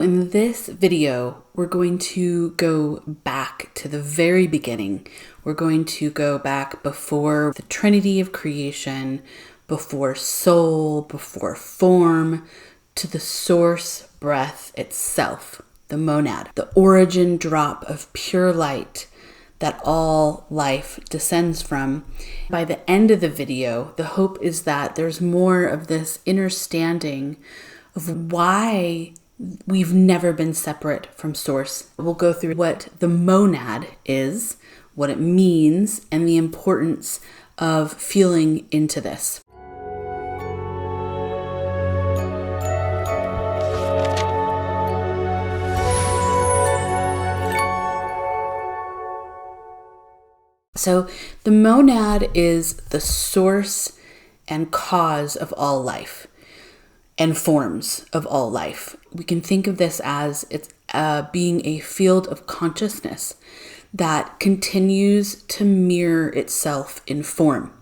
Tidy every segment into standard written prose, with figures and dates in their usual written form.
In this video, we're going to go back to the very beginning. We're going to go back before the trinity of creation, before soul, before form, to the source breath itself, the monad, the origin drop of pure light that all life descends from. By the end of the video, the hope is that there's more of this understanding of why we've never been separate from source. We'll go through what the monad is, what it means, and the importance of feeling into this. So the monad is the source and cause of all life and forms of all life. We can think of this as it's being a field of consciousness that continues to mirror itself in form.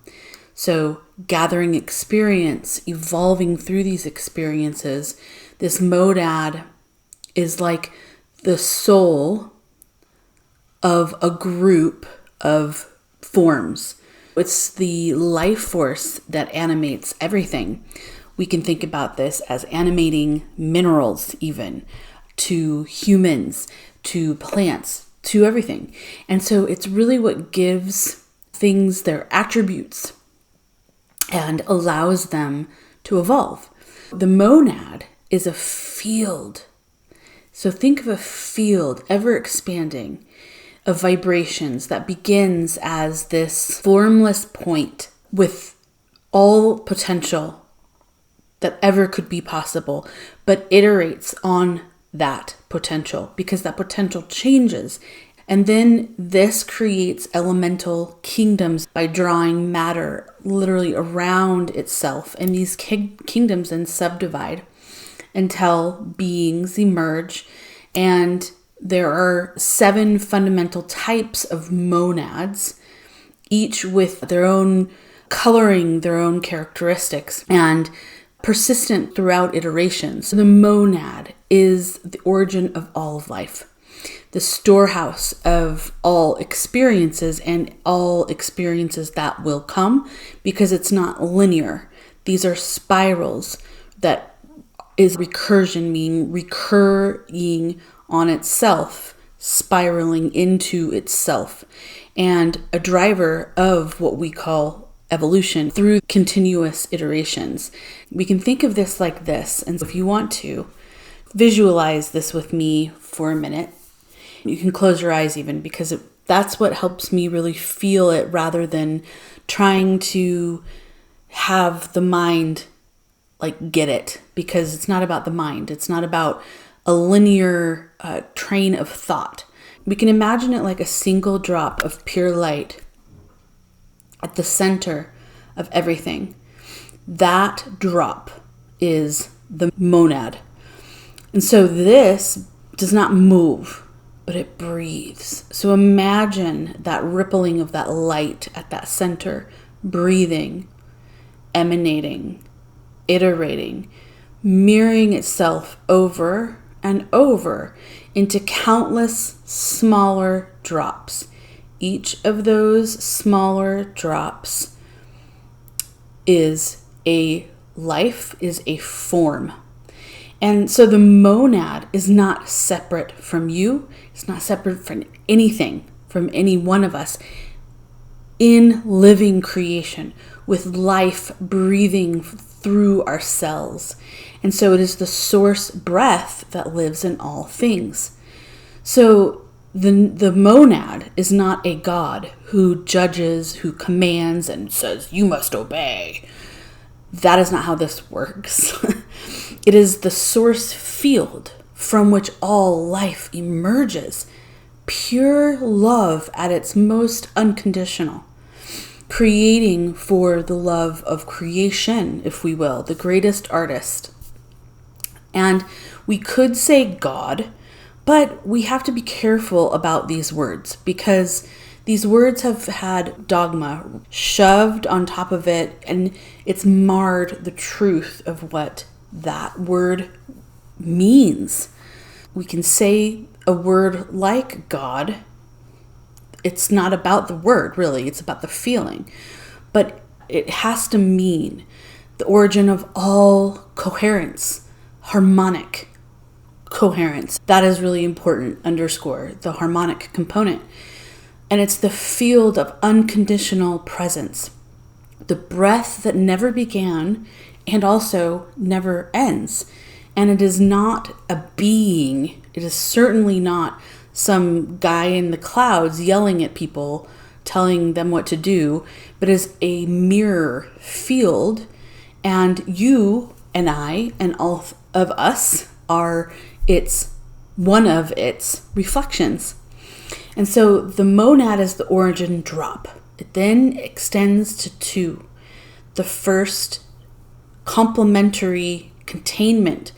So gathering experience, evolving through these experiences, this monad is like the soul of a group of forms. It's the life force that animates everything. We can think about this as animating minerals, even to humans, to plants, to everything. And so it's really what gives things their attributes and allows them to evolve. The monad is a field. So think of a field ever expanding of vibrations that begins as this formless point with all potential that ever could be possible, but iterates on that potential because that potential changes. And then this creates elemental kingdoms by drawing matter literally around itself. And these kingdoms then subdivide until beings emerge. And there are 7 fundamental types of monads, each with their own coloring, their own characteristics, and persistent throughout iterations. The monad is the origin of all of life, the storehouse of all experiences and all experiences that will come, because it's not linear. These are spirals that is recursion, meaning recurring on itself, spiraling into itself, and a driver of what we call evolution through continuous iterations. We can think of this like this. And if you want to visualize this with me for a minute, you can close your eyes even, because that's what helps me really feel it rather than trying to have the mind get it, because it's not about the mind. It's not about a linear train of thought. We can imagine it like a single drop of pure light at the center of everything. That drop is the monad. And so this does not move, but it breathes. So imagine that rippling of that light at that center, breathing, emanating, iterating, mirroring itself over and over into countless smaller drops. Each of those smaller drops is a life, is a form. And so the monad is not separate from you. It's not separate from anything, from any one of us. In living creation, with life breathing through our cells. And so it is the source breath that lives in all things. So the monad is not a god who judges, who commands and says, you must obey. That is not how this works. It is the source field from which all life emerges. Pure love at its most unconditional. Creating for the love of creation, if we will, the greatest artist. And we could say God, but we have to be careful about these words, because these words have had dogma shoved on top of it, and it's marred the truth of what that word means. We can say a word like God. It's not about the word, really. It's about the feeling. But it has to mean the origin of all coherence, harmonic coherence. That is really important, underscore, the harmonic component. And it's the field of unconditional presence, the breath that never began and also never ends. And it is not a being. It is certainly not some guy in the clouds yelling at people, telling them what to do, but is a mirror field. And you and I and all of us are one of its reflections. And so the monad is the origin drop. It then extends to two. The first complementary containment,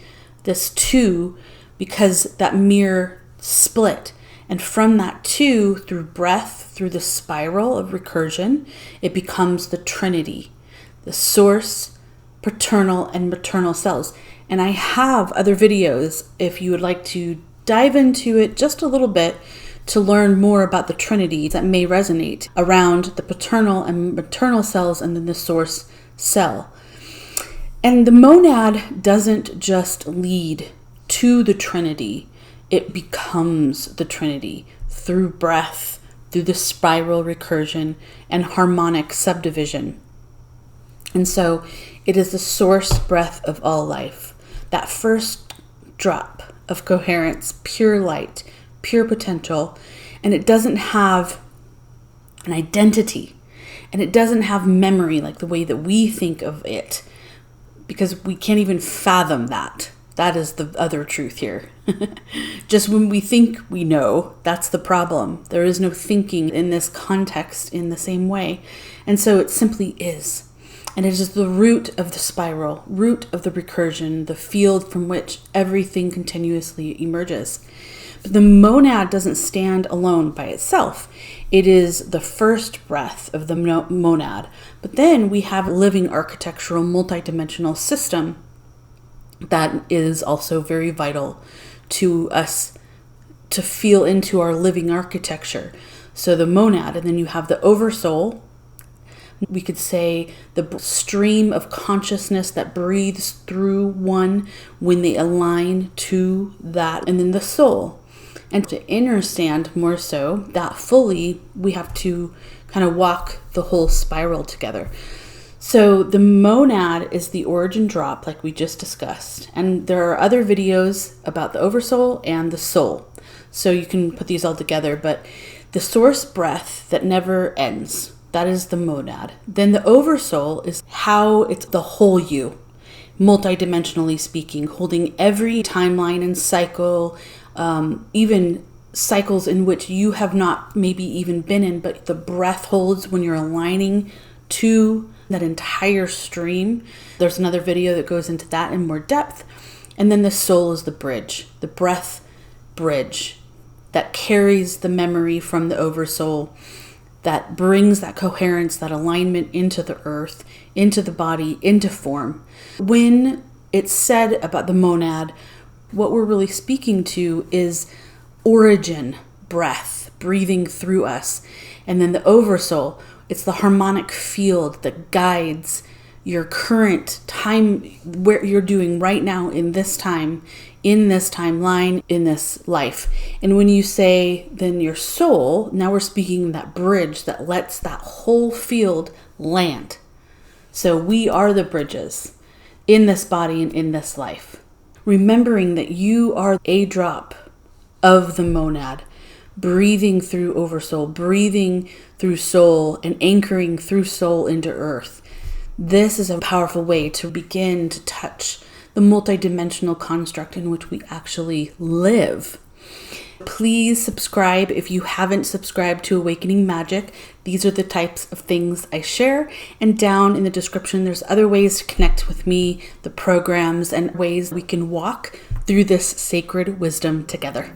this two, because that mirror split. And from that two, through breath, through the spiral of recursion, it becomes the trinity, the source, paternal, and maternal cells. And I have other videos if you would like to dive into it just a little bit to learn more about the trinity that may resonate around the paternal and maternal cells and then the source cell. And the monad doesn't just lead to the trinity, it becomes the trinity through breath, through the spiral recursion and harmonic subdivision. And so it is the source breath of all life. That first drop of coherence, pure light, pure potential, and it doesn't have an identity, and it doesn't have memory like the way that we think of it, because we can't even fathom that. That is the other truth here. Just when we think we know, that's the problem. There is no thinking in this context in the same way. And so it simply is. And it is the root of the spiral, root of the recursion, the field from which everything continuously emerges. But the monad doesn't stand alone by itself. It is the first breath of the monad. But then we have a living architectural multidimensional system that is also very vital to us to feel into our living architecture. So the monad, and then you have the oversoul. We could say the stream of consciousness that breathes through one when they align to that, and then the soul. And to understand more so that fully, we have to kind of walk the whole spiral together. So the monad is the origin drop, like we just discussed. And there are other videos about the oversoul and the soul. So you can put these all together. But the source breath that never ends, that is the monad. Then the oversoul is how it's the whole you, multidimensionally speaking, holding every timeline and cycle, even cycles in which you have not maybe even been in, but the breath holds when you're aligning to that entire stream. There's another video that goes into that in more depth. And then the soul is the bridge, the breath bridge that carries the memory from the oversoul, that brings that coherence, that alignment into the earth, into the body, into form. When it's said about the monad, what we're really speaking to is origin, breath, breathing through us. And then the oversoul, it's the harmonic field that guides your current time, where you're doing right now in this time, in this timeline, in this life. And when you say then your soul, now we're speaking that bridge that lets that whole field land. So we are the bridges in this body and in this life. Remembering that you are a drop of the monad, breathing through oversoul, breathing through soul, and anchoring through soul into earth. This is a powerful way to begin to touch the multidimensional construct in which we actually live. Please subscribe if you haven't subscribed to Awakening Magick. These are the types of things I share. And down in the description, there's other ways to connect with me, the programs, and ways we can walk through this sacred wisdom together.